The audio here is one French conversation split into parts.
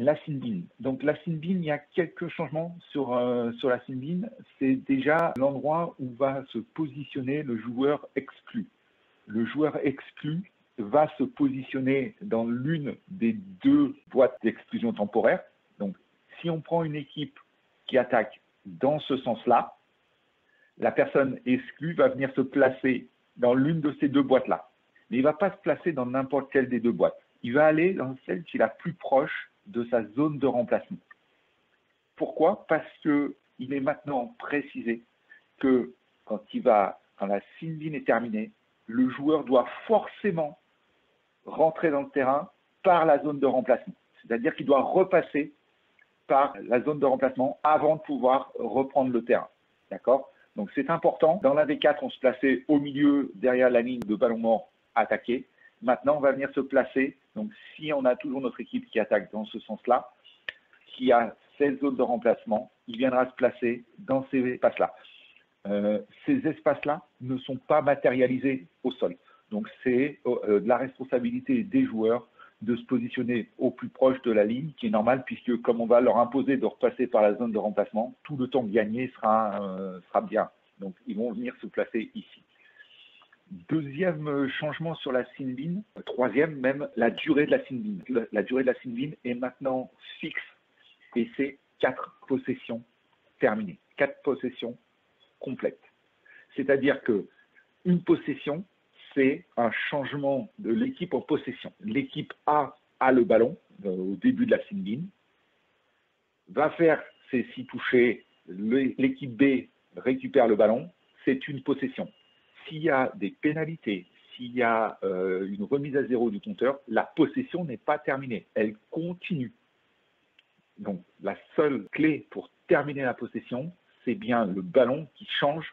La Sin-Bin. Donc la Sin-Bin, il y a quelques changements sur la Sin-Bin. C'est déjà l'endroit où va se positionner le joueur exclu. Le joueur exclu va se positionner dans l'une des deux boîtes d'exclusion temporaire. Donc si on prend une équipe qui attaque dans ce sens-là, la personne exclue va venir se placer dans l'une de ces deux boîtes-là. Mais il ne va pas se placer dans n'importe quelle des deux boîtes. Il va aller dans celle qui est la plus proche de sa zone de remplacement. Pourquoi? Parce qu'il est maintenant précisé que quand la Sin-Bin est terminée, le joueur doit forcément rentrer dans le terrain par la zone de remplacement. C'est-à-dire qu'il doit repasser par la zone de remplacement avant de pouvoir reprendre le terrain. D'accord? Donc c'est important. Dans la V4, on se plaçait au milieu, derrière la ligne de ballon mort attaqué. Maintenant, on va venir se placer. Donc si on a toujours notre équipe qui attaque dans ce sens-là, qui a cette zone de remplacement, il viendra se placer dans ces espaces-là. Ces espaces-là ne sont pas matérialisés au sol. Donc c'est de la responsabilité des joueurs de se positionner au plus proche de la ligne, qui est normal puisque comme on va leur imposer de repasser par la zone de remplacement, tout le temps gagné sera bien. Donc ils vont venir se placer ici. Deuxième changement sur la Sin-Bin, troisième même, la durée de la Sin-Bin. La durée de la Sin-Bin est maintenant fixe et c'est 4 possessions terminées, 4 possessions complètes. C'est-à-dire que une possession, c'est un changement de l'équipe en possession. L'équipe A a le ballon au début de la Sin-Bin, va faire ses 6 touchés, l'équipe B récupère le ballon, c'est une possession. S'il y a des pénalités, s'il y a une remise à zéro du compteur, la possession n'est pas terminée, elle continue. Donc la seule clé pour terminer la possession, c'est bien le ballon qui change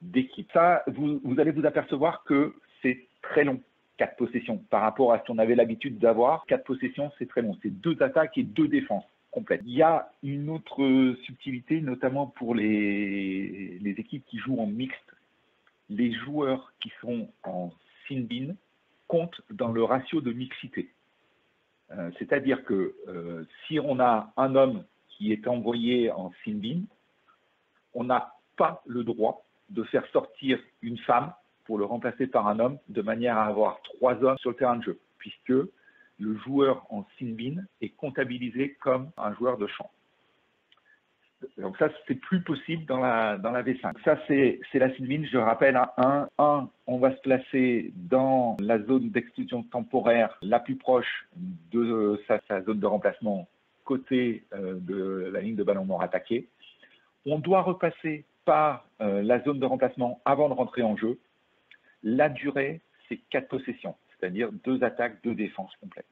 d'équipe. Ça, vous allez vous apercevoir que c'est très long, 4 possessions. Par rapport à ce qu'on avait l'habitude d'avoir, 4 possessions, c'est très long. C'est 2 attaques et 2 défenses complètes. Il y a une autre subtilité, notamment pour les équipes qui jouent en mixte. Les joueurs qui sont en Sin-Bin comptent dans le ratio de mixité. C'est-à-dire que si on a un homme qui est envoyé en Sin-Bin, on n'a pas le droit de faire sortir une femme pour le remplacer par un homme de manière à avoir 3 hommes sur le terrain de jeu, puisque le joueur en Sin-Bin est comptabilisé comme un joueur de champ. Donc ça, c'est plus possible dans la V5. Ça, c'est la Sin-Bin, je rappelle, on va se placer dans la zone d'exclusion temporaire la plus proche de sa zone de remplacement côté de la ligne de ballon mort attaqué. On doit repasser par la zone de remplacement avant de rentrer en jeu. La durée, c'est 4 possessions, c'est-à-dire 2 attaques, 2 défenses complètes.